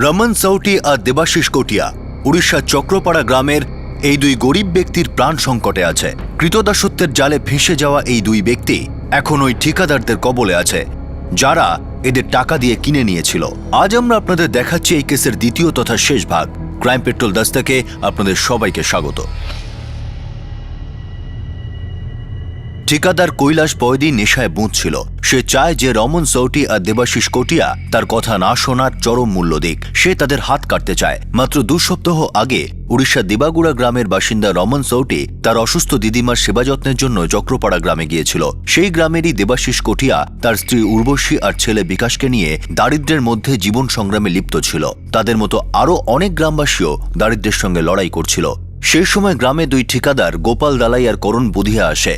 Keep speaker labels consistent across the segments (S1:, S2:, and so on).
S1: রমন সাউটি আর দেবাশিস কোটিয়া উড়িষ্যার চক্রপাড়া গ্রামের এই দুই গরিব ব্যক্তির প্রাণ সংকটে আছে। কৃতদাসত্বের জালে ফেঁসে যাওয়া এই দুই ব্যক্তি এখন ওই ঠিকাদারদের কবলে আছে, যারা এদের টাকা দিয়ে কিনে নিয়েছিল। আজ আমরা আপনাদের দেখাচ্ছি এই কেসের দ্বিতীয় তথা শেষ ভাগ। ক্রাইম পেট্রোল দস্তকে আপনাদের সবাইকে স্বাগত। ঠিকাদার কৈলাস পয়দি নেশায় বুঁদছিল। সে চায় যে রমন সাউটি আর দেবাশিস কোটিয়া তার কথা না শোনার চরম মূল্য দিক। সে তাদের হাত কাটতে চায়। মাত্র 2 সপ্তাহ আগে উড়িষ্যার দেবাগুড়া গ্রামের বাসিন্দা রমন সাউটি তার অসুস্থ দিদিমার সেবা যত্নের জন্য চক্রপাড়া গ্রামে গিয়েছিল। সেই গ্রামেরই দেবাশিস কোটিয়া তার স্ত্রী উর্বশী আর ছেলে বিকাশকে নিয়ে দারিদ্র্যের মধ্যে জীবন সংগ্রামে লিপ্ত ছিল। তাদের মতো আরও অনেক গ্রামবাসীও দারিদ্র্যের সঙ্গে লড়াই করছিল। সেই সময় গ্রামে দুই ঠিকাদার গোপাল দালাই আর করণ বুধিয়া আসে,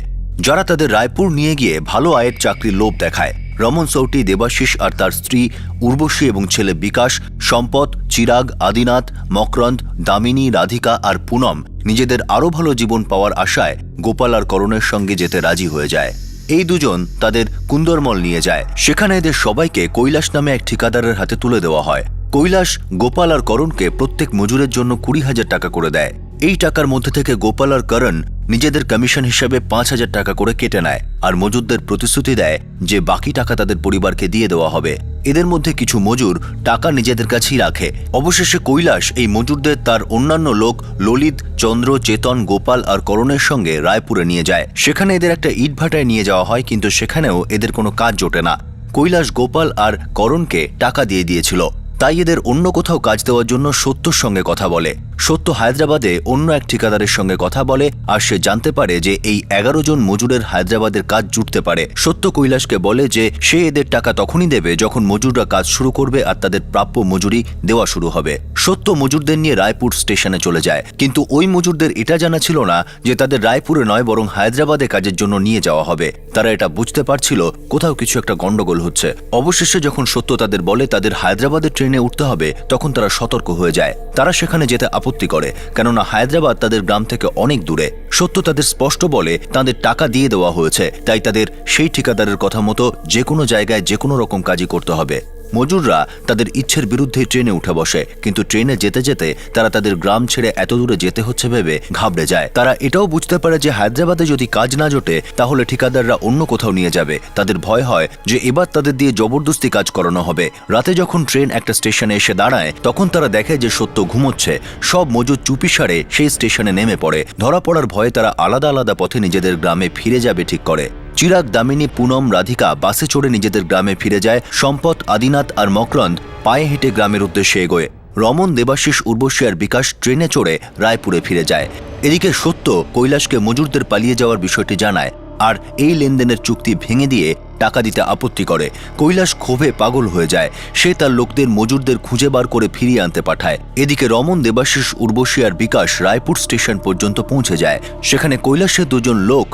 S1: যারা তাদের রায়পুর নিয়ে গিয়ে ভালো আয়ের চাকরির লোভ দেখায়। রমন সাউটি, দেবাশিস আর তার স্ত্রী উর্বশী এবং ছেলে বিকাশ, সম্পদ, চিরাগ, আদিনাথ, মকরন্দ, দামিনী, রাধিকা আর পুনম নিজেদের আরও ভালো জীবন পাওয়ার আশায় গোপাল আর করণের সঙ্গে যেতে রাজি হয়ে যায়। এই দুজন তাদের কুন্দরমল নিয়ে যায়। সেখানে এদের সবাইকে কৈলাস নামে এক ঠিকাদারের হাতে তুলে দেওয়া হয়। কৈলাস গোপাল আর করণকে প্রত্যেক মজুরের জন্য 20,000 টাকা করে দেয়। এই টাকার মধ্যে থেকে গোপাল আর করণ নিজেদের কমিশন হিসেবে 5,000 টাকা করে কেটে নেয় আর মজুরদের প্রতিশ্রুতি দেয় যে বাকি টাকা তাদের পরিবারকে দিয়ে দেওয়া হবে। এদের মধ্যে কিছু মজুর টাকা নিজেদের কাছেই রাখে। অবশেষে কৈলাস এই মজুরদের তার অন্যান্য লোক ললিত, চন্দ্র, চেতন, গোপাল আর করণের সঙ্গে রায়পুরে নিয়ে যায়। সেখানে এদের একটা ইটভাটায় নিয়ে যাওয়া হয়, কিন্তু সেখানেও এদের কোনো কাজ জোটে না। কৈলাস গোপাল আর করণকে টাকা দিয়ে দিয়েছিল, তাই এদের অন্য কোথাও কাজ দেওয়ার জন্য সত্যর সঙ্গে কথা বলে। সত্য হায়দ্রাবাদে অন্য এক ঠিকাদারের সঙ্গে কথা বলে আর সে জানতে পারে যে এই 11 জন মজুরের হায়দ্রাবাদের কাজ জুটতে পারে। সত্য কৈলাসকে বলে যে সে এদের টাকা তখনই দেবে যখন মজুররা কাজ শুরু করবে আর তাদের প্রাপ্য মজুরি দেওয়া শুরু হবে। সত্য মজুরদের নিয়ে রায়পুর স্টেশনে চলে যায়, কিন্তু ওই মজুরদের এটা জানা ছিল না যে তাদের রায়পুরে নয় বরং হায়দ্রাবাদে কাজের জন্য নিয়ে যাওয়া হবে। তারা এটা বুঝতে পারছিল কোথাও কিছু একটা গন্ডগোল হচ্ছে। অবশেষে যখন সত্য তাদের বলে তাদের হায়দ্রাবাদের ট্রেনে উঠতে হবে, তখন তারা সতর্ক হয়ে যায়। তারা সেখানে যেতে আপত্তি করে, কেননা হায়দ্রাবাদ তাদের গ্রাম থেকে অনেক দূরে। সত্য তাদের স্পষ্ট বলে তাদের টাকা দিয়ে দেওয়া হয়েছে, তাই তাদের সেই ঠিকাদারের কথা মতো যে কোনো জায়গায় যে কোনো রকম কাজই করতে হবে। মজুররা তাদের ইচ্ছের বিরুদ্ধে ট্রেনে উঠে বসে, কিন্তু ট্রেনে যেতে যেতে তারা তাদের গ্রাম ছেড়ে এত দূরে যেতে হচ্ছে ভেবে ঘাবড়ে যায়। তারা এটাও বুঝতে পারে যে হায়দ্রাবাদে যদি কাজ না জোটে তাহলে ঠিকাদাররা অন্য কোথাও নিয়ে যাবে। তাদের ভয় হয় যে এবার তাদের দিয়ে জবরদস্তি কাজ করানো হবে। রাতে যখন ট্রেন একটা স্টেশনে এসে দাঁড়ায়, তখন তারা দেখে যে সত্য ঘুমোচ্ছে। সব মজুর চুপিসারে সেই স্টেশনে নেমে পড়ে। ধরা পড়ার ভয়ে তারা আলাদা আলাদা পথে নিজেদের গ্রামে ফিরে যাবে ঠিক করে। চিরাগ, দামিনী, পুনম, রাধিকা বাসে চড়ে নিজেদের গ্রামে ফিরে যায়। সম্পদ, আদিনাথ আর মকরন্দ পায়ে হেঁটে গ্রামের উদ্দেশ্যে এগোয়। রমন, দেবাশিস, উর্বশী আর বিকাশ ট্রেনে চড়ে রায়পুরে ফিরে যায়। এদিকে সত্য কৈলাসকে মজুরদের পালিয়ে যাওয়ার বিষয়টি জানায় আর এই লেনদেনের চুক্তি ভেঙে দিয়ে টাকা দিতে আপত্তি করে। কৈলাস ক্ষোভে পাগল হয়ে যায়। সে তার লোকদের মজুরদের খুঁজে বার করে ফিরিয়ে আনতে পাঠায়। এদিকে রমন, দেবাশিস, উর্বশী আর বিকাশ রায়পুর স্টেশন পর্যন্ত পৌঁছে যায়। সেখানে কৈলাসের 2 জন লোক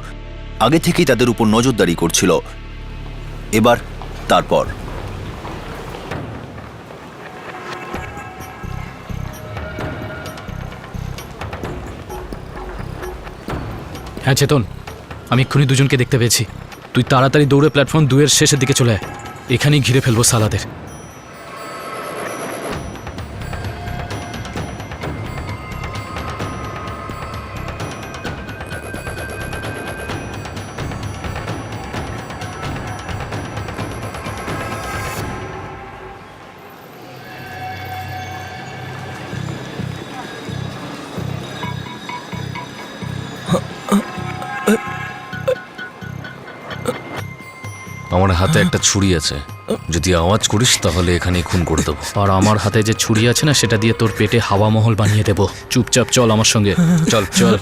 S1: আগে থেকেই তাদের উপর নজরদারি করছিল। এবার তারপর
S2: হ্যাঁ চেতন, আমি এক্ষুনি 2 জনকে দেখতে পেয়েছি। তুই তাড়াতাড়ি দৌড়ে প্ল্যাটফর্ম 2 এর শেষের দিকে চলে আয়। এখানেই ঘিরে ফেলবো সালাদের।
S3: আমার হাতে একটা ছুরি আছে, যদি আওয়াজ করিস তাহলে এখানে খুন করে দেবো।
S2: আর আমার হাতে যে ছুরি আছে না, সেটা দিয়ে তোর পেটে হাওয়া মহল বানিয়ে দেবো। চুপচাপ চল আমার সঙ্গে। চল চল।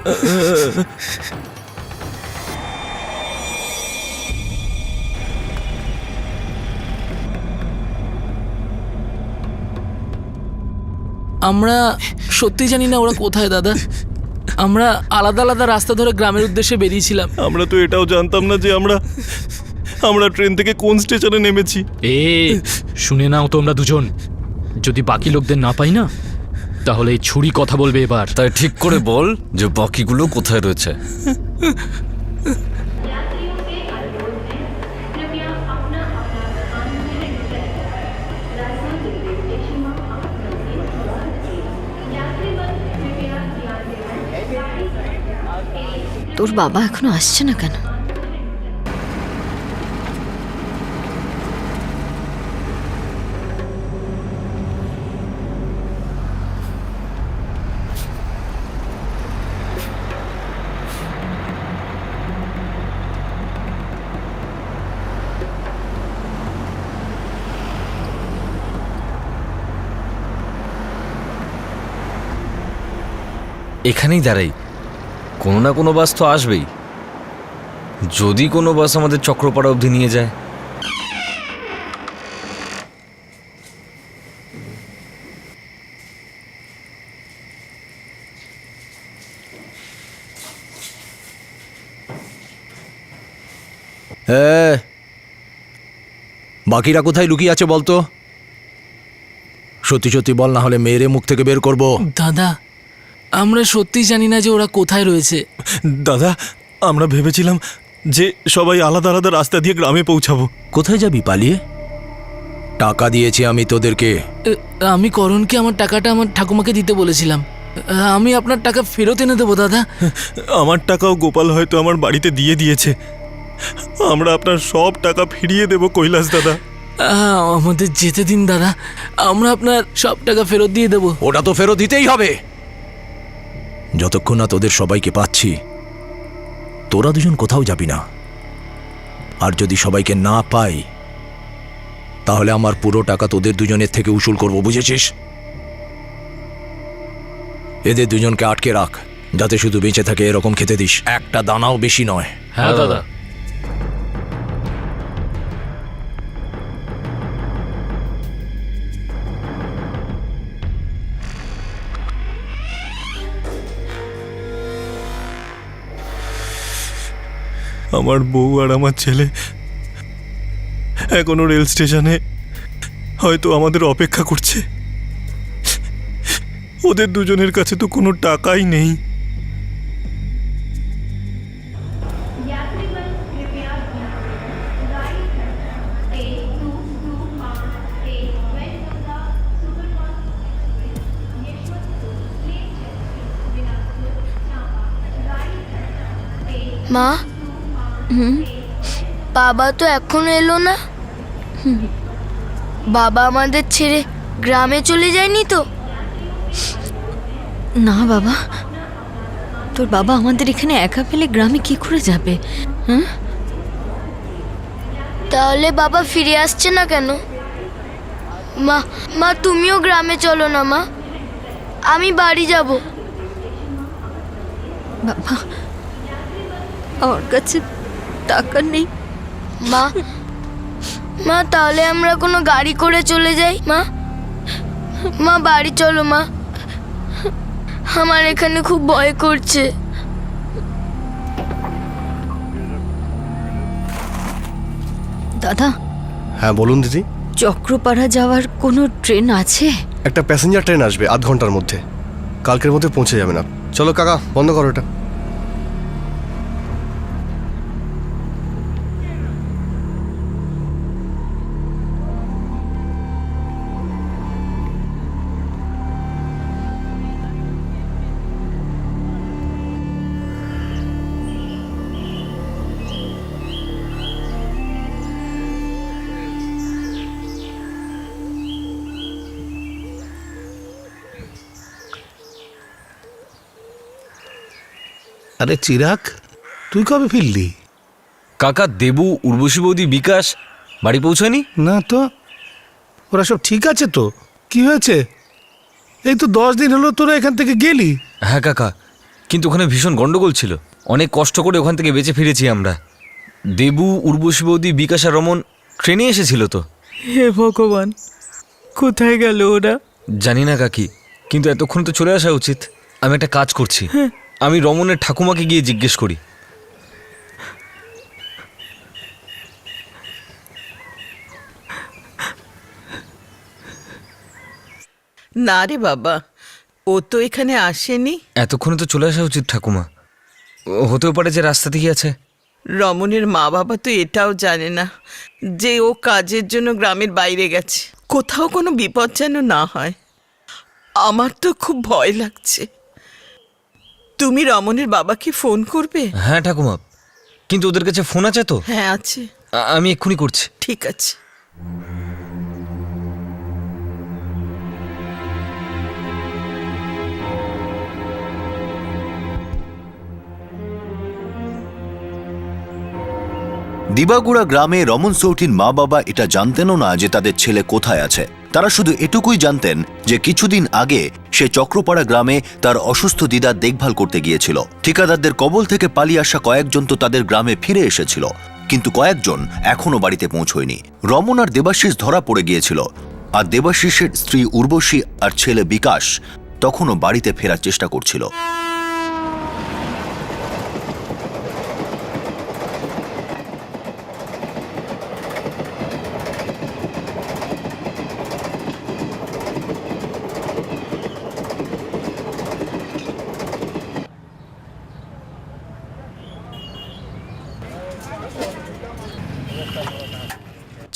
S4: আমরা সত্যি জানি না ওরা কোথায় দাদা। আমরা আলাদা আলাদা রাস্তা ধরে গ্রামের উদ্দেশ্যে বেরিয়েছিলাম।
S5: আমরা তো এটাও জানতাম না যে আমরা ট্রেন থেকে কোন স্টেশনে নেমেছি।
S2: শুনে নাও তোমরা 2 জন, যদি বাকি লোকদের না পাই না তাহলে এই ছুরি কথা বলবে এবার।
S3: তাই ঠিক করে বল যে বাকিগুলো কোথায় রয়েছে।
S6: তোর বাবা এখনো আসছে না কেন?
S3: এখানেই দাঁড়াই, কোনো না কোনো বাস তো আসবেই। যদি কোনো বাস আমাদের চক্রপাড়া অবধি নিয়ে যায়।
S7: বাকিরা কোথায় লুকিয়ে আছে বলতো? সত্যি সত্যি বল, না হলে মেয়েরে মুখ থেকে বের করব।
S4: দাদা, আমরা সত্যি জানি না যে ওরা কোথায় রয়েছে।
S5: দাদা, আমরা ভেবেছিলাম যে সবাই আলাদা আলাদা রাস্তা দিয়ে গ্রামে পৌঁছাবো।
S7: কোথায় যাবি পালিয়ে? টাকা দিয়েছি আমি তোদেরকে।
S4: আমি করণকে আমার টাকাটা আমার ঠাকুমাকে দিতে বলেছিলাম। আমি আপনার টাকা ফেরত এনে দেবো দাদা।
S5: আমার টাকাও গোপাল হয়তো আমার বাড়িতে দিয়ে দিয়েছে। আমরা আপনার সব টাকা ফিরিয়ে দেব কৈলাস দাদা।
S4: আমাদের যেতে দিন দাদা, আমরা আপনার সব টাকা ফেরত দিয়ে দেবো।
S7: ওটা তো ফেরত দিতেই হবে। যতক্ষণ না তোদের সবাইকে পাচ্ছি, তোরা দুজন কোথাও যাবি না। আর যদি সবাইকে না পাই, তাহলে আমার পুরো টাকা তোদের দুজনের থেকে উসুল করব, বুঝেছিস? এদের দুজনকে আটকে রাখ, যাতে শুধু বেঁচে থাকে এরকম খেতে দিস, একটা দানাও বেশি নয়।
S2: হ্যাঁ দাদা।
S5: আমার বউ আর আমার ছেলে এখনো রেল স্টেশনে হয়তো আমাদের অপেক্ষা করছে। ওদের দুজনের কাছে তো কোনো টাকাই নেই।
S8: মা, বাবা তো এখনো এলো না। বাবা আমাদের ছেড়ে গ্রামে চলে যায়নি তো?
S6: না বাবা, তোর বাবা আমাদের এখানে একা ফেলে গ্রামে কি করে যাবে? হ্যাঁ,
S8: তাহলে বাবা ফিরে আসছে না কেন? মা, মা তুমিও গ্রামে চলো না মা, আমি বাড়ি যাব।
S6: বাবা আমার কাছে টাকা নেই।
S8: মা, মা তাহলে আমরা কোনো গাড়ি করে চলে যাই। মা, মা বাড়ি চলো মা, আমার এখানে খুব ভয় করছে।
S6: দাদা,
S9: হ্যাঁ বলুন দিদি।
S6: চক্রপাড়া যাওয়ার কোনো ট্রেন আছে?
S9: একটা প্যাসেঞ্জার ট্রেন আসবে আধ ঘন্টার মধ্যে, কালকের মধ্যে পৌঁছে যাবেন আপনি। চলো কাকা, বন্ধ করো এটা।
S10: আরে চিরাগ, তুই কবে ফিরলি?
S3: কাকা, দেবু, উর্বশী বৌদি, বিকাশ বাড়ি পৌঁছায়নি?
S10: না তো, ওরা সব ঠিক আছে তো? কি হয়েছে? এই তো 10 দিন হলো তোরা এখান থেকে গেলি।
S3: হ্যাঁ কাকা, কিন্তু ওখানে ভীষণ গন্ডগোল ছিল। অনেক কষ্ট করে ওখান থেকে বেঁচে ফিরেছি আমরা। দেবু, উর্বশী বৌদি, বিকাশ আর রমন ট্রেনে এসেছিল তো।
S4: হে ভগবান, কোথায় গেল ওরা?
S3: জানি না কাকি, কিন্তু এতক্ষণ তো চলে আসা উচিত। আমি একটা কাজ করছি, আমি রমনের ঠাকুমাকে গিয়ে জিজ্ঞেস করি।
S11: না রে বাবা, ও তো এখানে আসেনি।
S3: এতক্ষণে তো চলে আসা উচিত ঠাকুমা। হতেও পারে যে রাস্তা থেকে আছে।
S11: রমণের মা বাবা তো এটাও জানে না যে ও কাজের জন্য গ্রামের বাইরে গেছে। কোথাও কোনো বিপদ যেন না হয়। আমার তো খুব ভয় লাগছে। তুমি রমনের বাবাকে ফোন করবে?
S3: হ্যাঁ ঠাকুমা, কিন্তু ওদের কাছে ফোন আছে তো?
S11: হ্যাঁ আছে।
S3: আমি এক্ষুনি করছি।
S11: ঠিক আছে।
S1: দিবাগুড়া গ্রামে রমন সৌটির মা বাবা এটা জানতেনও না যে তাদের ছেলে কোথায় আছে। তারা শুধু এটুকুই জানতেন যে কিছুদিন আগে সে চক্রপাড়া গ্রামে তার অসুস্থ দিদার দেখভাল করতে গিয়েছিল। ঠিকাদারদের কবল থেকে পালিয়ে আসা কয়েকজন তো তাদের গ্রামে ফিরে এসেছিল, কিন্তু কয়েকজন এখনো বাড়িতে পৌঁছয়নি। রমন আর দেবাশিস ধরা পড়ে গিয়েছিল, আর দেবাশিসের স্ত্রী উর্বশী আর ছেলে বিকাশ তখনও বাড়িতে ফেরার চেষ্টা করছিল।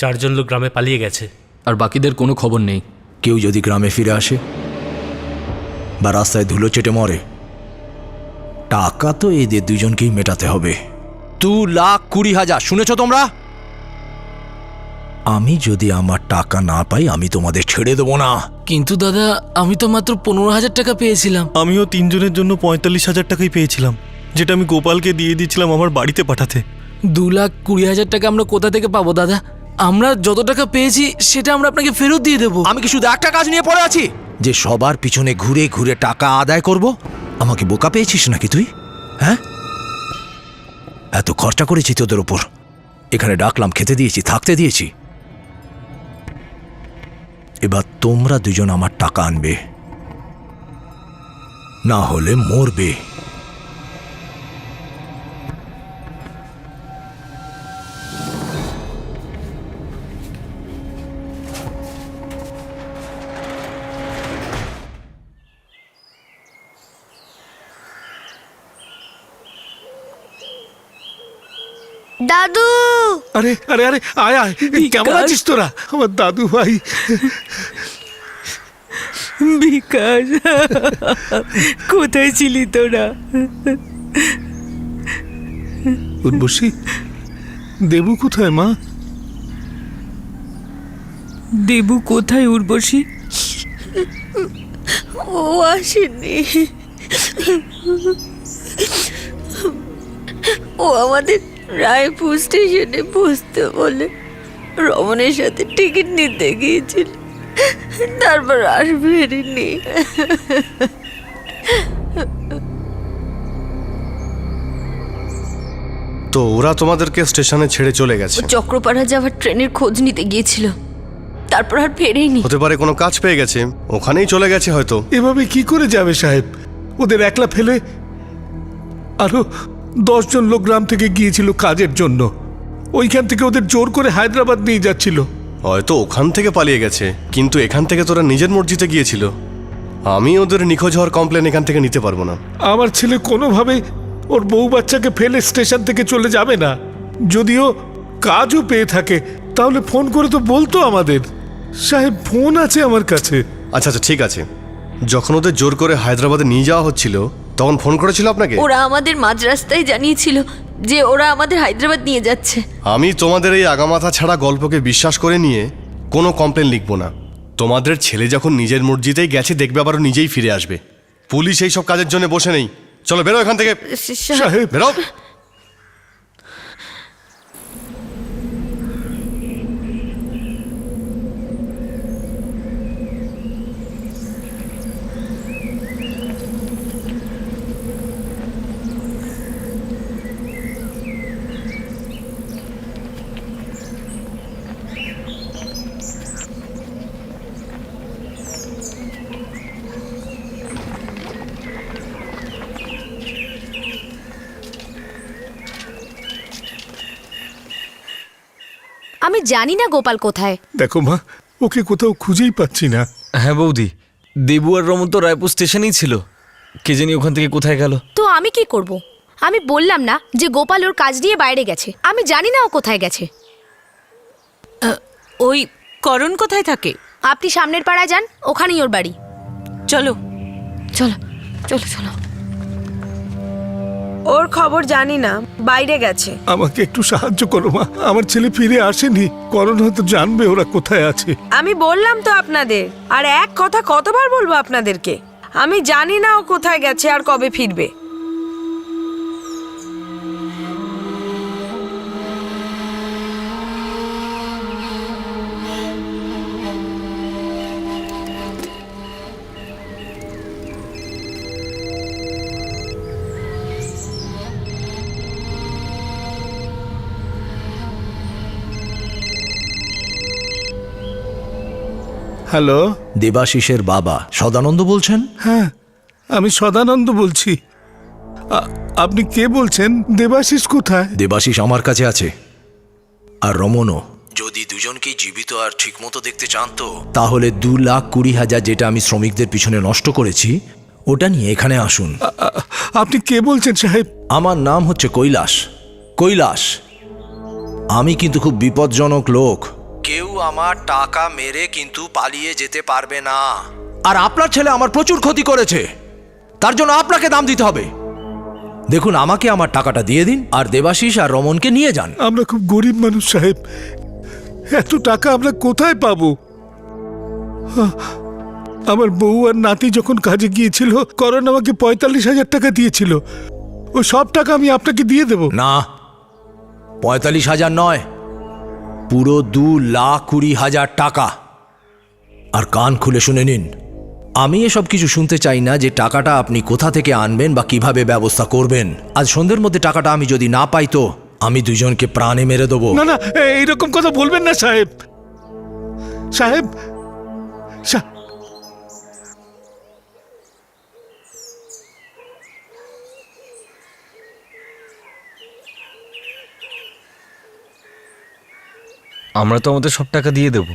S5: চারজন লোক গ্রামে পালিয়ে গেছে।
S2: আর বাকিদের কোনো খবর নেই।
S7: কেউ যদি গ্রামে ফিরে আসে বা রাস্তায় ধুলো চেটে মরে, টাকা তো এদের দুজনকেই মেটাতে হবে। 2,20,000 শুনেছ তোমরা? আমি যদি আমার টাকা না পাই আমি তোমাদের ছেড়ে দেবো না।
S4: কিন্তু দাদা, আমি তো মাত্র 15,000 টাকা পেয়েছিলাম।
S5: আমিও 3 জনের জন্য 45,000 টাকাই পেয়েছিলাম, যেটা আমি গোপালকে দিয়ে দিয়েছিলাম আমার বাড়িতে পাঠাতে।
S4: 2,20,000 টাকা আমরা কোথা থেকে পাবো দাদা? আমরা যত টাকা পেয়েছি সেটা আমরা আপনাকে ফেরত দিয়ে দেবো।
S7: আমি কি শুধু একটা কাজ নিয়ে পড়ে আছি যে সবার পিছনে ঘুরে ঘুরে টাকা আদায় করব? আমাকে বোকা পেয়েছিস নাকি তুই? হ্যাঁ, এত খরচা করেছি তোদের ওপর, এখানে ডাকলাম, খেতে দিয়েছি, থাকতে দিয়েছি। এবার তোমরা দুজন আমার টাকা আনবে, না হলে মরবে।
S8: দাদু!
S10: আরে আরে আরে, আয় আয়, কেমন আছিস তোরা? আমার দাদু ভাই।
S11: বিকাশ, কোথায় ছিলি তোরা?
S10: উর্বশী, দেবু কোথায় মা?
S11: দেবু কোথায় উর্বশী?
S6: ও আসেনি। ও আমাদের রায়পুর স্টেশনে বসতে বলে রমনের সাথে টিকিট নিতে গিয়েছিল, তারপর আর ফেরেনি।
S9: তো ওরা তোমাদেরকে স্টেশনে ছেড়ে চলে গেছে?
S6: ও চক্রপাড়া যাওয়ার ট্রেনের খোঁজ নিতে গিয়েছিল, তারপর আর ফেরেনি।
S9: হতে পারে কোনো কাজ পেয়ে গেছে, ওখানেই চলে গেছে হয়তো।
S10: এভাবে কি করে যাবে সাহেব? ওদের একলা ফেলে আরো 10 জন লোক গ্রাম থেকে গিয়েছিল কাজের জন্য। ওইখান থেকে ওদের জোর করে হায়দ্রাবাদ নিয়ে যাচ্ছিল।
S9: হয়তো ওখান থেকে পালিয়ে গেছে, কিন্তু এখান থেকে তোরা নিজের মর্জিতে গিয়েছিল। আমি ওদের নিখোঁজ হওয়ার কমপ্লেন এখান থেকে নিতে পারবো না।
S10: আমার ছেলে কোনোভাবেই ওর বউ বাচ্চাকে ফেলে স্টেশন থেকে চলে যাবে না। যদিও কাজও পেয়ে থাকে তাহলে ফোন করে তো বলতো আমাদের। সাহেব, ফোন আছে আমার কাছে।
S9: আচ্ছা আচ্ছা, ঠিক আছে। যখন ওদের জোর করে হায়দ্রাবাদে নিয়ে যাওয়া হচ্ছিল তখন ফোন করেছিল আপনাকে?
S6: ওরা আমাদের মাঝ রাস্তায় জানিয়েছিল যে ওরা আমাদের হায়দ্রাবাদ নিয়ে যাচ্ছে।
S9: আমি তোমাদের এই আগামাথা ছাড়া গল্পকে বিশ্বাস করে নিয়ে কোনো কমপ্লেন লিখবো না। তোমাদের ছেলে যখন নিজের মর্জিতেই গেছে, দেখবে আবারও নিজেই ফিরে আসবে। পুলিশ এই সব কাজের জন্য বসে নেই। চলো বেরো এখান থেকে।
S10: সাহেব,
S9: বেরো।
S6: আমি জানি না গোপাল কোথায়।
S10: দেখো মা, ওকে কোথাও খুঁজেই পাচ্ছি না।
S3: হ্যাঁ বৌদি, দেবু আর রমন তো রায়পুর স্টেশনেই ছিল, কে জানি ওখান থেকে কোথায় গেল।
S6: তো আমি কি করব? আমি বললাম না যে গোপাল ওর কাজ নিয়ে বাইরে গেছে। আমি জানি না ও কোথায় গেছে।
S11: ওই করণ কোথায় থাকে?
S6: আপনি সামনের পাড়ায় যান, ওখানেই ওর বাড়ি।
S11: চলো।
S6: চলো চলো চলো।
S12: ওর খবর জানি না, বাইরে গেছে।
S10: আমাকে একটু সাহায্য করো মা, আমার ছেলে ফিরে আসেনি। করণ হয়তো জানবে ওরা কোথায় আছে।
S12: আমি বললাম তো আপনাদের, আর এক কথা কতবার বলবো আপনাদেরকে, আমি জানি না ও কোথায় গেছে আর কবে ফিরবে।
S10: হ্যালো,
S7: দেবাশিসের বাবা সদানন্দ বলছেন?
S10: হ্যাঁ আমি সদানন্দ বলছি। আপনি কে বলছেন? দেবাশিস কোথায়?
S7: দেবাশিস আমার কাছে আছে, আর রমনও। যদি দুজনকেই জীবিত আর ঠিকমতো দেখতে চান তো তাহলে 2,20,000 যেটা আমি শ্রমিকদের পিছনে নষ্ট করেছি ওটা নিয়ে এখানে আসুন।
S10: আপনি কে বলছেন সাহেব?
S7: আমার নাম হচ্ছে কৈলাস। কৈলাস, আমি কিন্তু খুব বিপজ্জনক লোক। কেউ আমার টাকা মেরে কিন্তু পালিয়ে যেতে পারবে না। আর আপনার ছেলে আমার প্রচুর ক্ষতি করেছে, তার জন্য আপনাকে দাম দিতে হবে। দেখুন, আমাকে আমার টাকাটা দিয়ে দিন আর দেবাশিস আর রমনকে নিয়ে যান।
S10: আমরা খুব গরিব মানুষ সাহেব, এত টাকা আমরা কোথায় পাবো? আমার বউ আর নাতি যখন কাজে গিয়েছিল, করণ আমাকে 45,000 টাকা দিয়েছিল। ও সব টাকা আমি আপনাকে দিয়ে দেব।
S7: না, 45,000 নয়, পুরো 2,20,000 টাকা। আর কান খুলে শুনে নিন, আমি এসব কিছু শুনতে চাই না যে টাকাটা আপনি কোথা থেকে আনবেন বা কিভাবে ব্যবস্থা করবেন। আজ সন্ধ্যের মধ্যে টাকাটা আমি যদি না পাই তো আমি দুজনকে প্রাণে মেরে দেবো।
S10: না না, এইরকম কথা বলবেন না সাহেব। সাহেব,
S3: আমরা তো আমাদের সব টাকা দিয়ে দেব,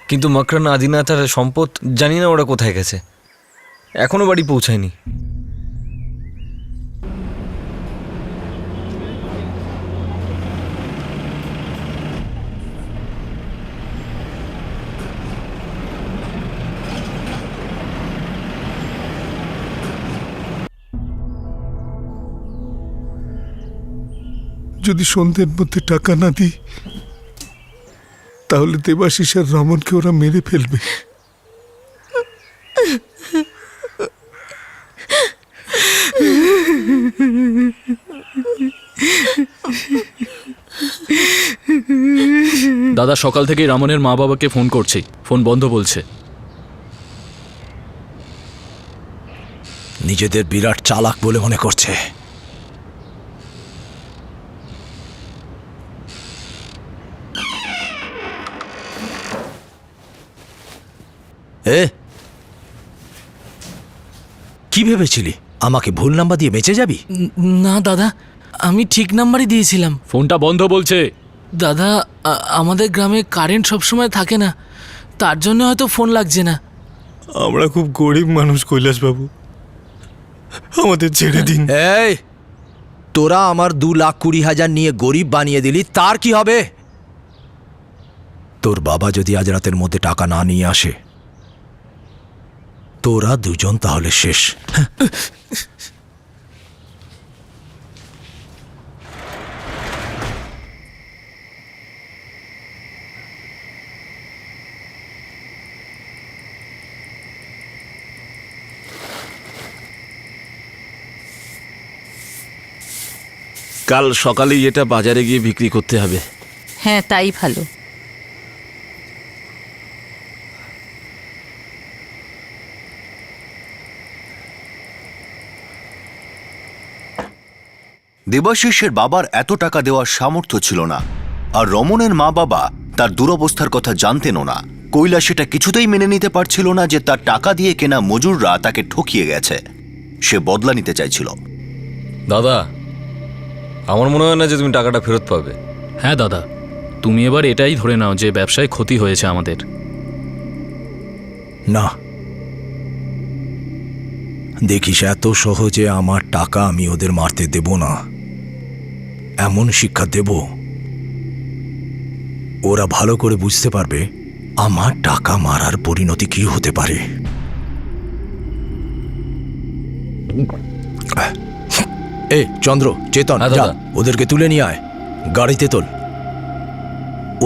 S3: কিন্তু মকরান, আদিনাথ আর সম্পদ জানি না ওরা কোথায় গেছে, এখনো বাড়ি পৌঁছায়নি।
S10: যদি সন্ধ্যের মধ্যে টাকা না দিই তাহলে দেবাশিস আর রমনকে ওরা মেরে ফেলবে।
S2: দাদা, সকাল থেকেই রামনের মা বাবাকে ফোন করছি, ফোন বন্ধ বলছে।
S7: নিজেদের বিরাট চালাক বলে মনে করছে। কি ভেবেছিলি আমাকে ভুল নাম্বার দিয়ে বেঁচে যাবি?
S4: না দাদা, আমি ঠিক নাম্বারই দিয়েছিলাম।
S2: ফোনটা বন্ধ বলছে।
S4: দাদা, আমাদের গ্রামে কারেন্ট সবসময় থাকে না, তার জন্য হয়তো ফোন লাগছে না।
S5: আমরা খুব গরিব মানুষ কৈলাসবাবু, আমাদের ছেড়ে দিন।
S7: এই, তোরা আমার 2,20,000 নিয়ে গরিব বানিয়ে দিলি, তার কি হবে? তোর বাবা যদি আজ রাতের মধ্যে টাকা না নিয়ে আসে, তোরা দুজন তাহলে শেষ।
S13: কাল সকালেই এটা বাজারে গিয়ে বিক্রি করতে হবে।
S11: হ্যাঁ, তাই ভালো।
S1: দেবাশিসের বাবার এত টাকা দেওয়ার সামর্থ্য ছিল না, আর রমনের মা বাবা তার দুরবস্থার কথা জানতেনও না। কৈলাস সেটা কিছুতেই মেনে নিতে পারছিল না যে তার টাকা দিয়ে কেনা মজুররা তাকে ঠকিয়ে গেছে। সে বদলা নিতে চাইছিল।
S3: দাদা, আমার মনে হয় না যে তুমি টাকাটা ফেরত পাবে।
S2: হ্যাঁ দাদা, তুমি এবার এটাই ধরে নাও যে ব্যবসায় ক্ষতি হয়েছে আমাদের।
S7: না, দেখিস, এত সহজে আমার টাকা আমি ওদের মারতে দেব না। এমন শিক্ষা দেব ওরা ভালো করে বুঝতে পারবে আমার টাকা মারার পরিণতি কি হতে পারে। এ চন্দ্র, চেতন,
S3: হ্যাঁ,
S7: যা
S3: দাদা।
S7: ওদেরকে তুলে নিয়ে আয়, গাড়িতে তোল।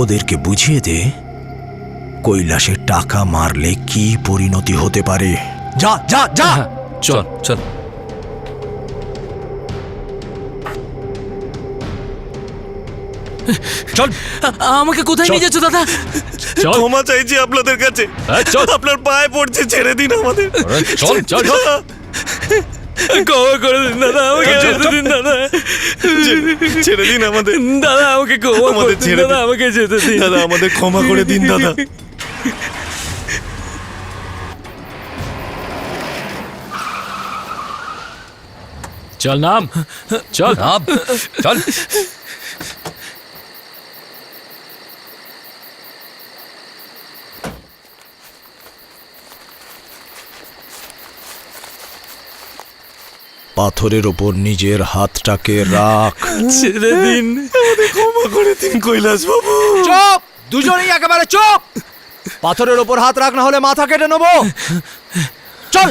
S7: ওদেরকে বুঝিয়ে দে কৈলাসের টাকা মারলে কি পরিণতি হতে পারে। যা যা যা।
S3: চল চল।
S7: চল।
S4: আমাকে কোথায় নিয়ে যাচ্ছ দাদা?
S5: ক্ষমা চাইছি আপনাদের কাছে, আপনার পায়ে পড়ছে, ছেড়ে দিন আমাদের।
S3: চল চল।
S4: ক্ষমা করে দিন দাদা, আমাকে যেতে দিন দাদা,
S5: ছেড়ে দিন আমাদের
S4: দাদা আমাকে ক্ষমা করে
S5: আমাদের
S4: দিন
S5: ছেড়ে
S4: দাদা,
S5: দিন।
S4: আমাকে যেতে দিন
S5: দাদা, আমাদের ক্ষমা করে দিন দাদা।
S2: চল নাম, চল
S3: চল।
S7: পাথরের ওপর নিজের হাতটাকে রাখ।
S4: ছেড়ে দিন,
S5: ক্ষমা করে দিন কৈলাস বাবু।
S7: চুপ, দুজনেই একেবারে চুপ। পাথরের ওপর হাত রাখ, না হলে মাথা কেটে নেবো। চল।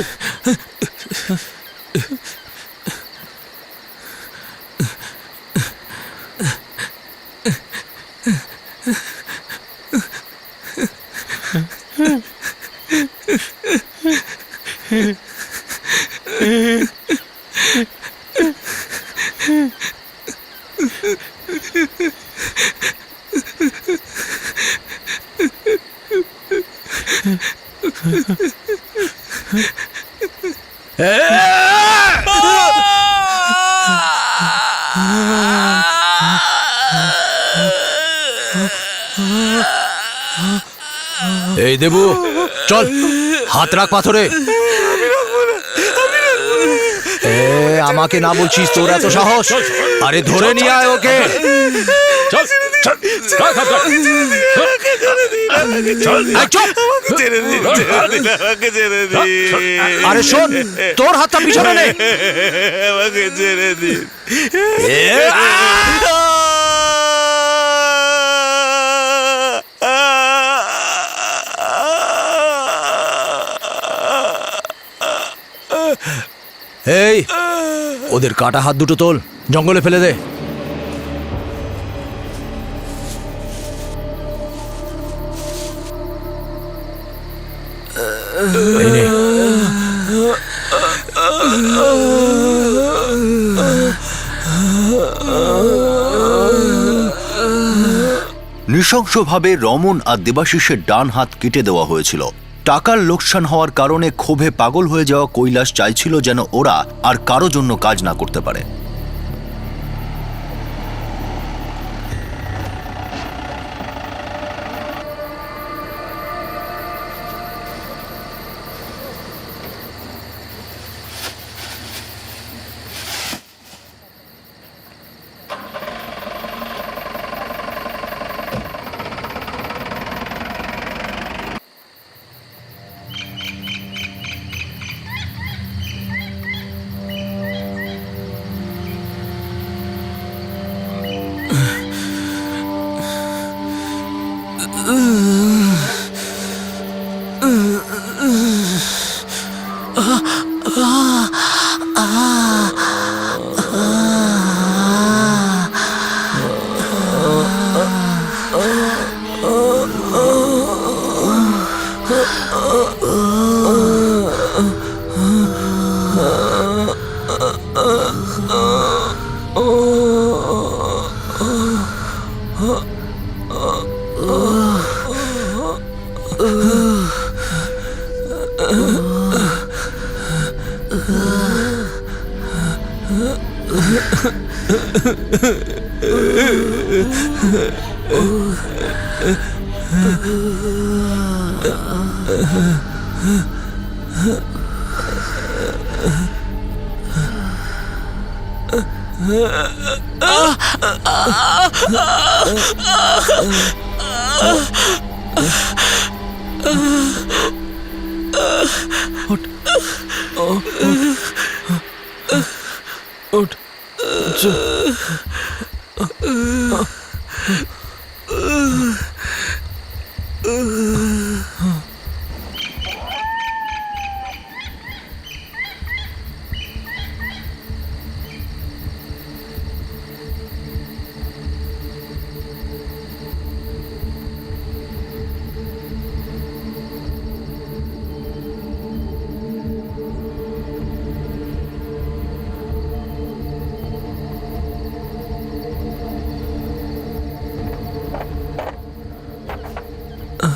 S7: এই দেবু, চল, হাত রাখ পাথরে। আমাকে না বলছিস, তোর এত সাহস? আরে ধরে নিয়ে আয় ওকে।
S2: চল চল।
S7: আরে শোন, তোর হাতটা পিছনে নে।
S5: আমাকে ছেড়ে দিন।
S7: এই, ওদের কাটা হাত দুটো তোল, জঙ্গলে ফেলে দে। এই নে।
S1: নৃশংসভাবে রমন আর দেবাশিসের ডান হাত কেটে দেওয়া হয়েছিল। টাকার লোকসান হওয়ার কারণে ক্ষোভে পাগল হয়ে যাওয়া কৈলাস চাইছিল যেন ওরা আর কারো জন্য কাজ না করতে পারে।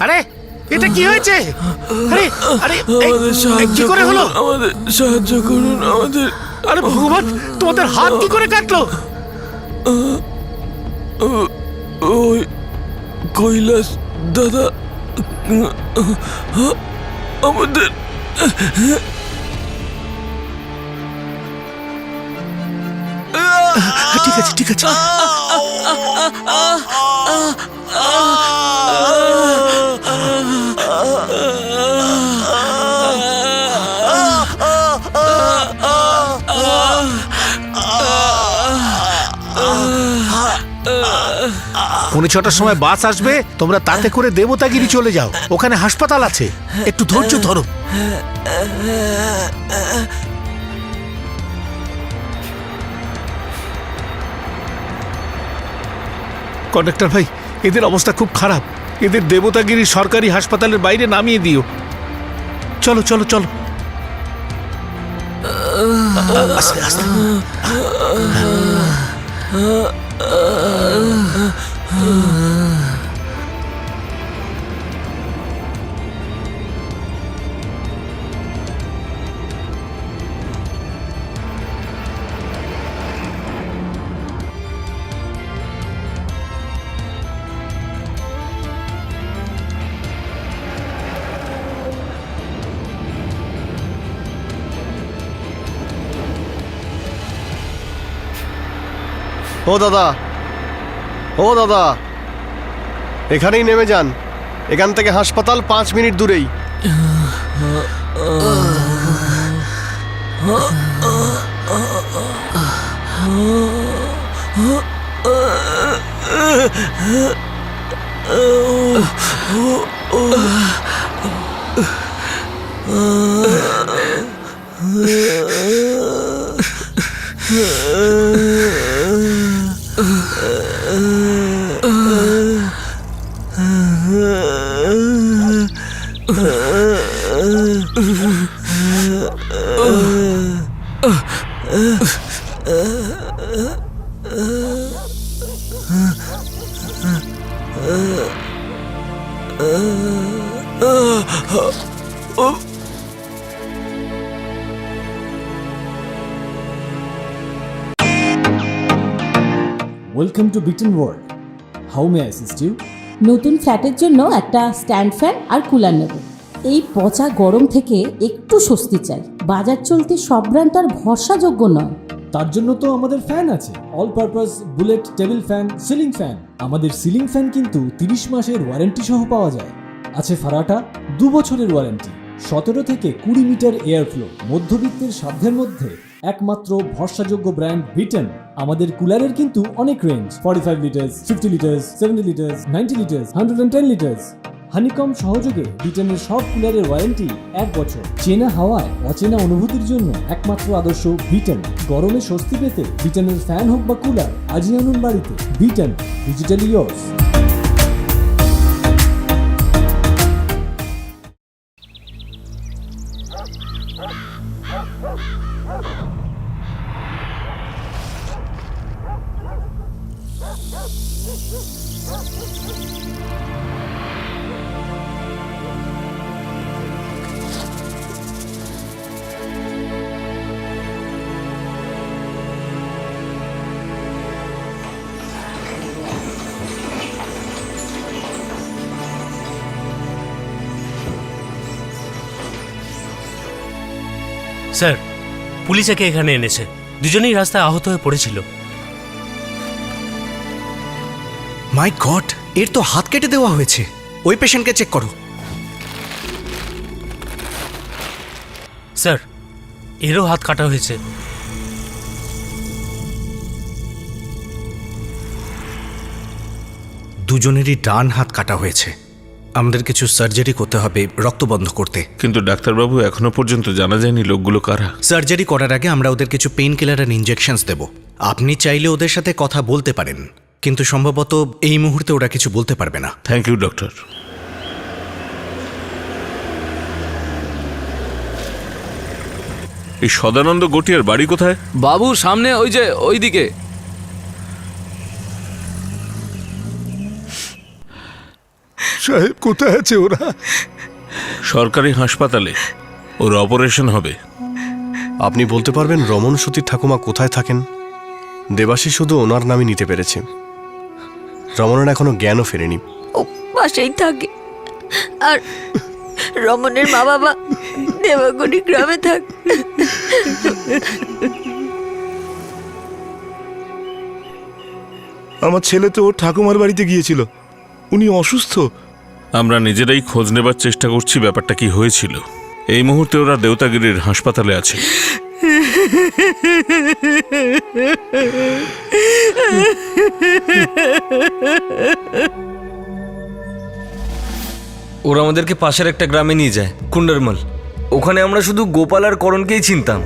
S10: আরে এটা কি হয়েছে? আরে আরে কি করে হলো? আমাদের সাহায্য করুন আমাদের। আরে ভগবান, তোমাদের হাত কি করে কাটলো? ওই কৈলাস দাদা আমাদের ঠিক আছে ঠিক আছে। পৌনে 6টার সময় বাস আসবে, তোমরা তাতে করে দেবতাগিরি চলে যাও, ওখানে হাসপাতাল আছে, একটু ধৈর্য ধরো। কন্ডাক্টর ভাই, এদের অবস্থা খুব খারাপ, এদের দেবতাগিরি সরকারি হাসপাতালের বাইরে নামিয়ে দিও। চলো চলো চলো। আস্তে আস্তে।
S9: ও দাদা, ও দাদা, এখানেই নেমে যান, এখান থেকে হাসপাতাল 5 মিনিট দূরেই।
S14: ওয়েলকাম টু বিটন world, how may I assist you?
S15: নতুন ফ্ল্যাটের জন্য একটা স্ট্যান্ড ফ্যান আর কুলার নেব। এই পচা গরম থেকে একটু স্বস্তি চাই। বাজার চলতে সব ব্র্যান্ড আর ভরসাযোগ্য নয়।
S14: তার জন্য তো আমাদের ফ্যান আছে, all purpose bullet table fan, ceiling fan. আমাদের সিলিং ফ্যান কিন্তু 30 মাসের ওয়ারেন্টি সহ পাওয়া যায়। আছে ফারাটা 2 বছরের ওয়ারেন্টি, 17 থেকে 20 মিটার এয়ার ফ্লো, মধ্যবিত্তের সাধ্যের মধ্যে একমাত্র ভরসাযোগ্য ব্র্যান্ড বিটন। আমাদের কুলারের কিন্তু অনেক range, 45 litres, 50 litres, 70 litres, 90 litres, 110 litres. Honeycomb সহযোগে বিটনের সব কুলারের ওয়ারেন্টি 1 বছর। চেনা হাওয়ায় অচেনা অনুভূতির জন্য একমাত্র আদর্শ বিটন। গরমে স্বস্তি পেতে বিটনের ফ্যান হোক বা কুলার, আজই আনুন বাড়িতে। Vuitton, digitally yours.
S16: Sir, police একে এখানে এনেছে, দুজনেই রাস্তায় আহত হয়ে পড়েছিল।
S7: মাই গড, এর তো হাত কেটে দেওয়া হয়েছে। ওই পেশেন্টকে চেক করো।
S16: স্যার, এরও হাত কাটা হয়েছে।
S7: দুজনেরই ডান হাত কাটা হয়েছে। আমাদের কিছু সার্জারি করতে হবে রক্ত বন্ধ করতে।
S13: কিন্তু ডাক্তারবাবু, এখনো পর্যন্ত জানা যায়নি লোকগুলো কারা।
S7: সার্জারি করার আগে আমরা ওদের কিছু পেইন কিলার আর ইনজেকশনস দেব। আপনি চাইলে ওদের সাথে কথা বলতে পারেন, কিন্তু সম্ভবত এই মুহূর্তে ওরা কিছু বলতে পারবে না।
S13: Thank you doctor. এই সদানন্দ গটিয়ার বাড়ি কোথায়?
S2: বাবু সামনে ওই যে ওইদিকে।
S10: সাহেব কোথায় আছে ওরা?
S13: সরকারি হাসপাতালে ওর অপারেশন হবে।
S9: আপনি বলতে পারবেন রমন সতীর ঠাকুমা কোথায় থাকেন? দেবাশিস শুধু ওনার নামই নিতে পেরেছে। রমনের এখনো জ্ঞানও ফেরেনি।
S6: ও বাসায় থাকে, আর রমনের মা বাবা দেবাগুড়ি গ্রামে থাক।
S10: আমার ছেলে তো ওর ঠাকুমার বাড়িতে গিয়েছিল, উনি অসুস্থ।
S13: আমরা নিজেরাই খোঁজ নেবার চেষ্টা করছি ব্যাপারটা কি হয়েছিল। এই মুহূর্তে ওরা দেউতাগিরির হাসপাতালে আছে।
S3: ওরা আমাদেরকে পাশের একটা গ্রামে নিয়ে যায়, কুন্ডারমল। ওখানে আমরা শুধু গোপাল আর করণকেই চিনতাম।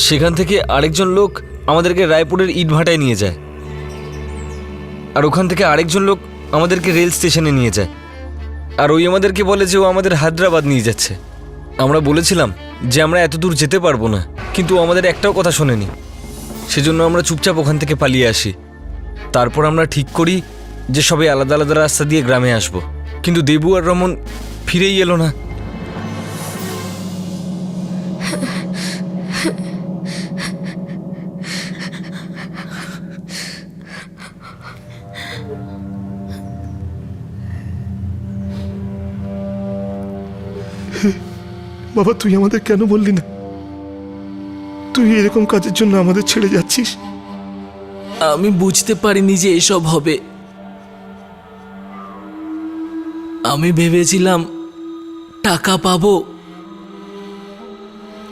S3: সেখান থেকে আরেকজন লোক আমাদেরকে রায়পুরের ইটভাটায় নিয়ে যায়, আর ওখান থেকে আরেকজন লোক আমাদেরকে রেল স্টেশনে নিয়ে যায়, আর ওই আমাদেরকে বলে যে ও আমাদের হায়দ্রাবাদ নিয়ে যাচ্ছে। আমরা বলেছিলাম যে আমরা এত দূর যেতে পারবো না, কিন্তু ও আমাদের একটাও কথা শোনেনি। সেজন্য আমরা চুপচাপ ওখান থেকে পালিয়ে আসি। তারপর আমরা ঠিক করি যে সবাই আলাদা আলাদা রাস্তা দিয়ে গ্রামে আসব, কিন্তু দেবু আর রমন ফিরেই এলো না।
S10: বাবা, তুই আমাদের কেন বললি না? তুই এরকম কাজের জন্য আমাদের ছেড়ে যাচ্ছিস?
S4: আমি বুঝতে পারিনি যে এসব হবে। আমি ভেবেছিলাম টাকা পাবো,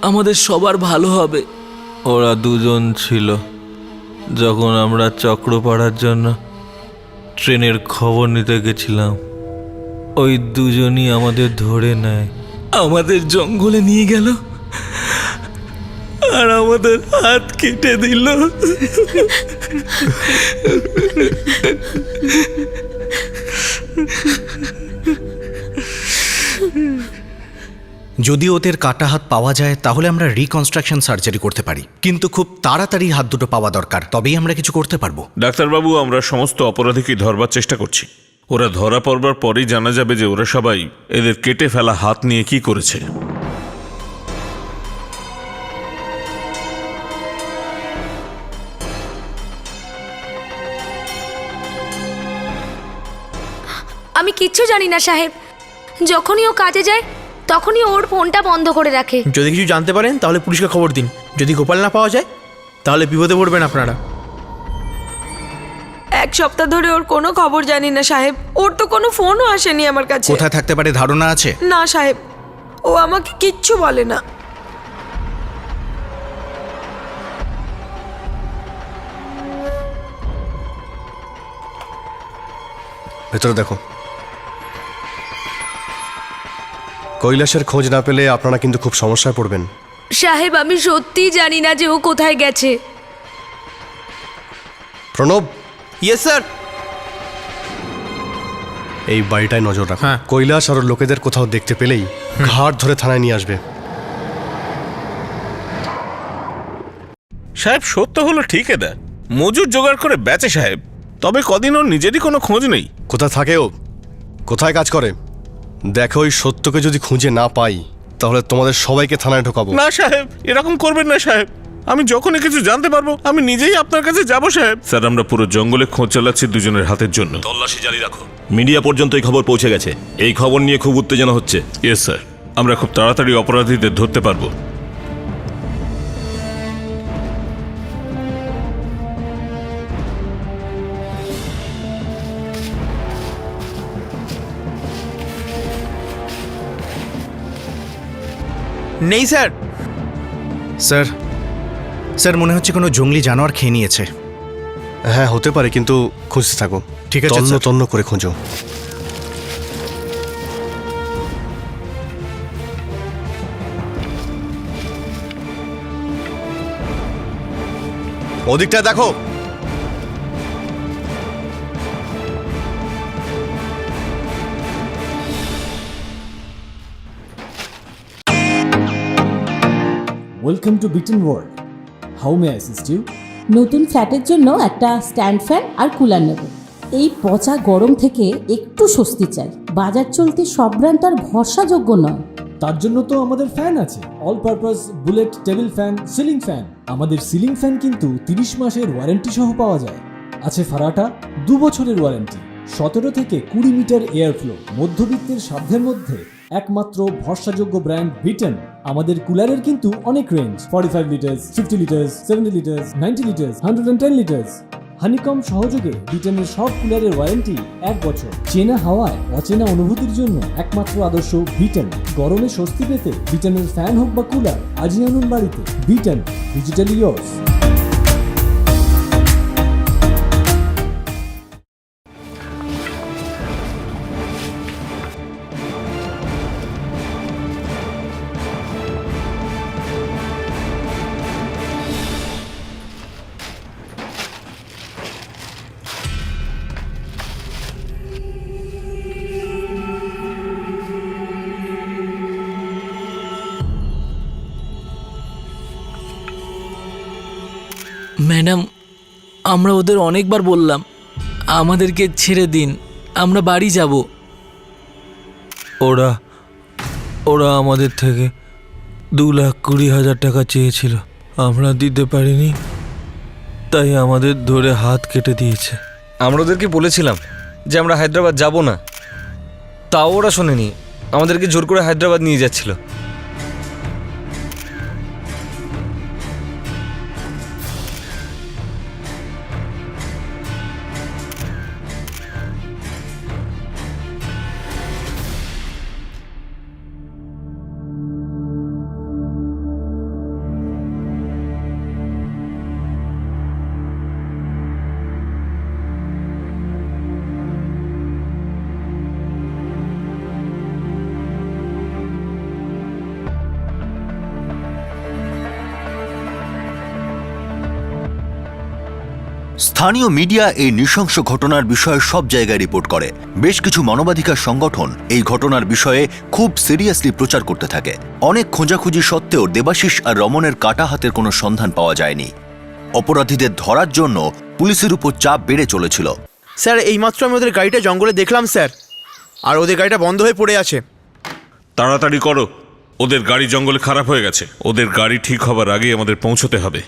S4: আমাদের সবার ভালো হবে।
S5: ওরা দুজন ছিল যখন আমরা চক্রপাড়ার জন্য ট্রেনের খবর নিতে গেছিলাম। ওই দুজনই আমাদের ধরে নেয়,
S4: আমাদের জঙ্গলে নিয়ে গেল আর আমাদের হাত কেটে দিল।
S7: যদি ওদের কাটা হাত পাওয়া যায় তাহলে আমরা রিকনস্ট্রাকশন সার্জারি করতে পারি, কিন্তু খুব তাড়াতাড়ি হাত দুটো পাওয়া দরকার, তবেই আমরা কিছু করতে পারবো।
S13: ডাক্তারবাবু, আমরা সমস্ত অপরাধীকে ধরবার চেষ্টা করছি। ওরা ধরা পড়বার পরেই জানা যাবে যে ওরা সবাই এদের কেটে ফেলা হাত নিয়ে কি করেছে।
S8: আমি কিচ্ছু জানি না সাহেব। যখনই ও কাজে যায় তখনই ওর ফোনটা বন্ধ করে রাখে।
S17: যদি কিছু জানতে পারেন তাহলে পুলিশকে খবর দিন। যদি গোপাল না পাওয়া যায় তাহলে বিপদে পড়বেন আপনারা।
S12: এক সপ্তাহ ধরে ওর কোনো খবর জানি না সাহেব। ওর তো কোনো ফোনও আসেনি আমার কাছে।
S7: কোথায় থাকতে পারে ধারণা আছে?
S12: না সাহেব, ও আমাকে কিচ্ছু বলে না।
S9: ভেতরে দেখো। কৈলাসের খোঁজ না পেলে আপনারা কিন্তু খুব সমস্যায় পড়বেন।
S8: সাহেব, আমি সত্যিই জানি না যে ও কোথায় গেছে।
S9: প্রণব।
S17: Yes sir.
S9: এই বাড়িটায় নজর রাখো। কৈলাস আর ওর লোকেদের কোথাও দেখতে পেলেই ঘাট ধরে থানায় নিয়ে আসবে।
S13: সাহেব, সত্য হলো ঠিক, এদা মজুর জোগাড় করে বেচে সাহেব। তবে কদিন ওর নিজেরই কোনো খোঁজ নেই।
S9: কোথায় থাকে ও? কোথায় কাজ করে? দেখো, ওই সত্যকে যদি খুঁজে না পাই তাহলে তোমাদের সবাইকে থানায় ঢোকাবো।
S13: না সাহেব, এরকম করবেন না সাহেব। আমি যখনই কিছু জানতে পারবো আমি নিজেই আপনার কাছে যাবো সাহেব। স্যার, আমরা পুরো জঙ্গলে খোঁজ চালাচ্ছি দুজনের হাতের জন্য।
S1: তল্লাশি জারি রাখো। মিডিয়া পর্যন্ত এই খবর পৌঁছে গেছে। এই খবর নিয়ে খুব উত্তেজনা হচ্ছে।
S13: ইয়েস স্যার, আমরা খুব তাড়াতাড়ি অপরাধীদের ধরতে পারবো।
S17: নেই স্যার।
S7: স্যার, স্যার মনে হচ্ছে কোনো জঙ্গলি জানোয়ার খেয়ে নিয়েছে।
S9: হ্যাঁ, হতে পারে, কিন্তু খুঁজতে থাকো।
S7: ঠিক আছে,
S9: তন্ন তন্ন করে খোঁজো। ওদিকটা দেখো।
S14: Welcome to Beaten World. How may I assist you?
S15: নতুন ফ্ল্যাটের জন্য একটা স্ট্যান্ড ফ্যান আর কুলার নেব। এই পচা গরম থেকে একটু স্বস্তি চাই। বাজার চলতে সব ব্র্যান্ড আর ভরসাযোগ্য নয়।
S14: তার জন্য তো আমাদের ফ্যান আছে, all purpose bullet table fan, ceiling fan. আমাদের সিলিং ফ্যান কিন্তু 30 মাসের ওয়ারেন্টি সহ পাওয়া যায়। আছে ফারাটা 2 বছরের ওয়ারেন্টি, 17 থেকে 20 মিটার এয়ার ফ্লো, মধ্যবিত্তের সাধ্যের মধ্যে একমাত্র ভরসাযোগ্য ব্র্যান্ড বিটেন। আমাদের কুলারের কিন্তু অনেক range, 45 litres, 50 litres, 70 litres, 90 litres, 110 litres. Honeycomb সহযোগে বিটেনের সব কুলারের ওয়ারেন্টি 1 বছর। চেনা হাওয়ায় অচেনা অনুভূতির জন্য একমাত্র আদর্শ বিটেন। গরমে স্বস্তি পেতে বিটেনের ফ্যান হোক বা কুলার, আজই আনুন বাড়িতে। Beaten, digitally yours.
S4: ম্যাডাম, আমরা ওদের অনেকবার বললাম আমাদেরকে ছেড়ে দিন, আমরা বাড়ি যাব।
S3: ওরা আমাদের থেকে 2,20,000 টাকা চেয়েছিল, আমরা দিতে পারিনি, তাই আমাদের ধরে হাত কেটে দিয়েছে। আমরা ওদেরকে বলেছিলাম যে আমরা হায়দ্রাবাদ যাব না, তাও ওরা শোনেনি, আমাদেরকে জোর করে হায়দ্রাবাদ নিয়ে যাচ্ছিল।
S1: স্থানীয় মিডিয়া এই নৃশংস ঘটনার বিষয়ে সব জায়গায় রিপোর্ট করে। বেশ কিছু মানবাধিকার সংগঠন এই ঘটনার বিষয়ে খুব সিরিয়াসলি প্রচার করতে থাকে। অনেক খোঁজাখুঁজি সত্ত্বেও দেবাশিস আর রমনের কাটা হাতের কোনো সন্ধান পাওয়া যায়নি। অপরাধীদের ধরার জন্য পুলিশের উপর চাপ বেড়ে চলেছিল।
S17: স্যার, এইমাত্র আমি ওদের গাড়িটা জঙ্গলে দেখলাম স্যার, আর ওদের গাড়িটা বন্ধ হয়ে পড়ে আছে।
S13: তাড়াতাড়ি করো, ওদের গাড়ি জঙ্গলে খারাপ হয়ে গেছে। ওদের গাড়ি ঠিক হবার আগে আমাদের পৌঁছতে হবে।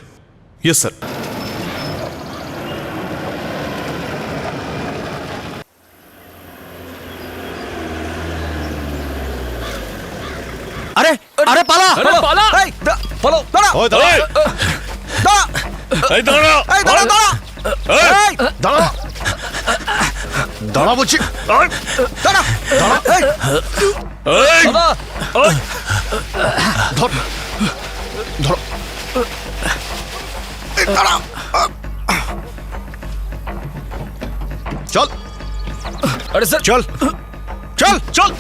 S9: Yes sir.
S17: আরে আরে পালা
S4: পালা!
S17: এই পালো, দাঁড়া
S9: ওই দাঁড়া,
S17: দাঁড়া
S13: এই দাঁড়া,
S17: এই দাঁড়া দাঁড়া এই
S9: দাঁড়া, দাঁড়া বলছি,
S17: দাঁড়া দাঁড়া এই
S13: এই
S9: ধর, ধর, এই দাঁড়া, চল,
S3: আরে স্যার,
S9: চল, চল, চল।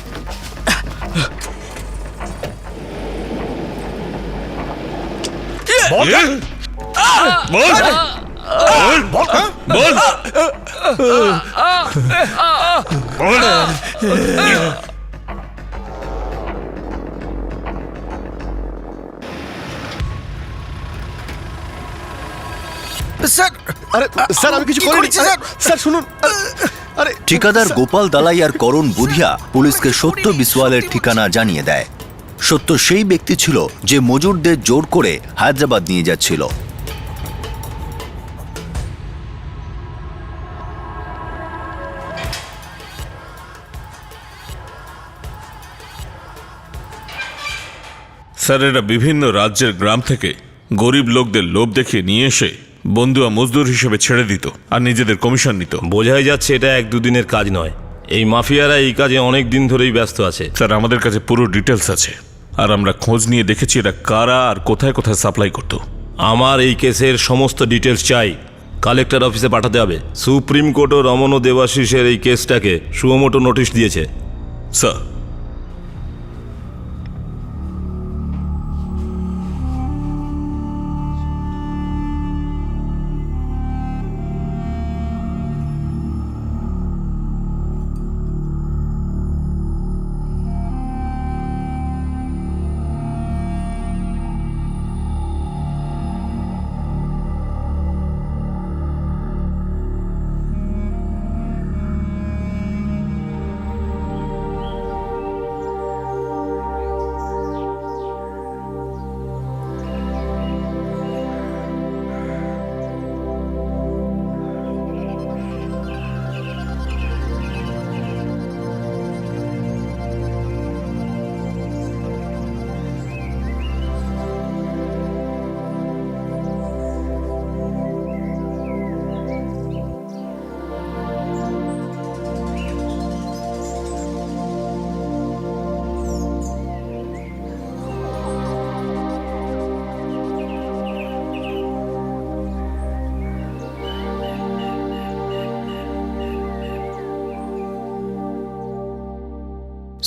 S13: বল, বল, বল, বল, বল।
S17: স্যার,
S9: আরে স্যার, আমি কিছু করিনি স্যার। স্যার শুনুন, আরে
S1: ঠিকাদার গোপাল দালাই আর করণ বুধিয়া পুলিশকে সত্য বিসওয়ালের ঠিকানা জানিয়ে দেয়। সত্য সেই ব্যক্তি ছিল যে মজুরদের জোর করে হায়দ্রাবাদ নিয়ে যাচ্ছিল।
S13: স্যার, এরা বিভিন্ন রাজ্যের গ্রাম থেকে গরিব লোকদের লোভ দেখিয়ে নিয়ে এসে বন্ধুয়া মজদুর হিসেবে ছেড়ে দিত আর নিজেদের কমিশন নিত।
S18: বোঝাই যাচ্ছে এটা 1-2 দিনের কাজ নয়। এই মাফিয়ারা এই কাজে অনেক দিন ধরেই ব্যস্ত আছে।
S13: স্যার, আমাদের কাছে পুরো ডিটেলস আছে, আর আমরা খোঁজ নিয়ে দেখেছি এরা কারা আর কোথায় কোথায় সাপ্লাই করত।
S18: আমার এই কেসের সমস্ত ডিটেলস চাই, কালেক্টর অফিসে পাঠাতে হবে। সুপ্রিম কোর্টও রমন ও দেবাশিসের এই কেসটাকে সুমোটো নোটিশ দিয়েছে।
S13: স্যার,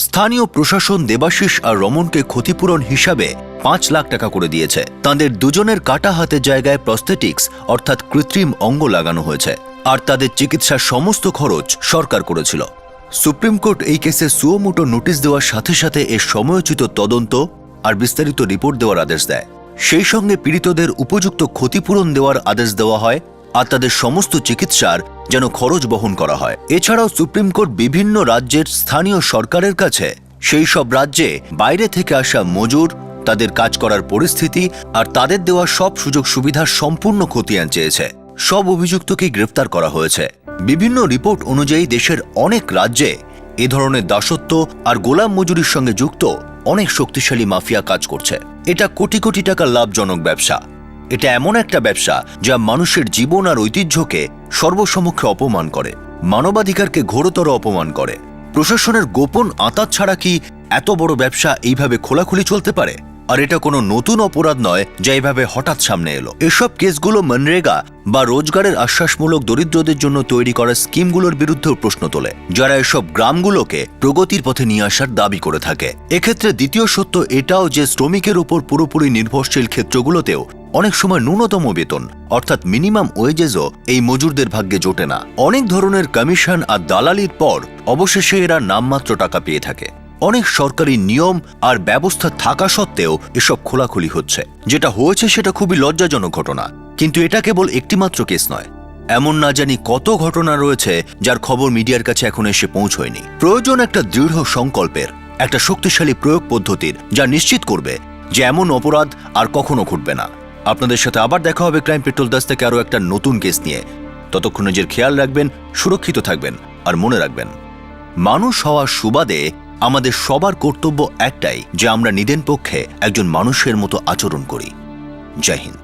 S1: স্থানীয় প্রশাসন দেবাশিস আর রমনকে ক্ষতিপূরণ হিসাবে 5 লাখ টাকা করে দিয়েছে। তাদের দুজনের কাটা হাতের জায়গায় প্রস্থেটিক্স অর্থাৎ কৃত্রিম অঙ্গ লাগানো হয়েছে, আর তাদের চিকিৎসার সমস্ত খরচ সরকার করেছিল। সুপ্রিম কোর্ট এই কেসে সুমোটো নোটিশ দেওয়ার সাথে সাথে এর সময়োচিত তদন্ত আর বিস্তারিত রিপোর্ট দেওয়ার আদেশ দেয়। সেই সঙ্গে পীড়িতদের উপযুক্ত ক্ষতিপূরণ দেওয়ার আদেশ দেওয়া হয় আর তাদের সমস্ত চিকিৎসার যেন খরচ বহন করা হয়। এছাড়াও সুপ্রিম কোর্ট বিভিন্ন রাজ্যের স্থানীয় সরকারের কাছে সেই সব রাজ্যে বাইরে থেকে আসা মজুর, তাদের কাজ করার পরিস্থিতি আর তাদের দেওয়া সব সুযোগ সুবিধার সম্পূর্ণ খতিয়ান চেয়েছে। সব অভিযুক্তকেই গ্রেফতার করা হয়েছে। বিভিন্ন রিপোর্ট অনুযায়ী দেশের অনেক রাজ্যে এ ধরনের দাসত্ব আর গোলাম মজুরির সঙ্গে যুক্ত অনেক শক্তিশালী মাফিয়া কাজ করছে। এটা কোটি কোটি টাকা লাভজনক ব্যবসা। এটা এমন একটা ব্যবসা যা মানুষের জীবন আর ঐতিহ্যকে সর্বসমক্ষে অপমান করে, মানবাধিকারকে ঘোরতর অপমান করে। প্রশাসনের গোপন আঁতাত ছাড়া কি এত বড় ব্যবসা এইভাবে খোলাখুলি চলতে পারে? আর এটা কোনো নতুন অপরাধ নয় যা এইভাবে হঠাৎ সামনে এলো। এসব কেসগুলো মনরেগা বা রোজগারের আশ্বাসমূলক দরিদ্রদের জন্য তৈরি করা স্কিমগুলোর বিরুদ্ধেও প্রশ্ন তোলে, যারা এসব গ্রামগুলোকে প্রগতির পথে নিয়ে আসার দাবি করে থাকে। এক্ষেত্রে দ্বিতীয় সত্য এটাও যে শ্রমিকের উপর পুরোপুরি নির্ভরশীল ক্ষেত্রগুলোতেও অনেক সময় ন্যূনতম বেতন অর্থাৎ মিনিমাম ওয়েজেসও এই মজুরদের ভাগ্যে জোটে না। অনেক ধরনের কমিশন আর দালালির পর অবশেষে এরা নামমাত্র টাকা পেয়ে থাকে। অনেক সরকারি নিয়ম আর ব্যবস্থা থাকা সত্ত্বেও এসব খোলাখুলি হচ্ছে। যেটা হয়েছে সেটা খুবই লজ্জাজনক ঘটনা, কিন্তু এটা কেবল একটিমাত্র কেস নয়। এমন না জানি কত ঘটনা রয়েছে যার খবর মিডিয়ার কাছে এখন এসে পৌঁছয়নি। প্রয়োজন একটা দৃঢ় সংকল্পের, একটা শক্তিশালী প্রয়োগ পদ্ধতির, যা নিশ্চিত করবে যে এমন অপরাধ আর কখনো ঘটবে না। আপনাদের সাথে আবার দেখা হবে ক্রাইম পেট্রোল 10 থেকে আরও একটা নতুন কেস নিয়ে। ততক্ষণ নিজের খেয়াল রাখবেন, সুরক্ষিত থাকবেন, আর মনে রাখবেন মানুষ হওয়ার সুবাদে আমাদের সবার কর্তব্য একটাই, যে আমরা নিদেন পক্ষে একজন মানুষের মতো আচরণ করি। জয় হিন্দ।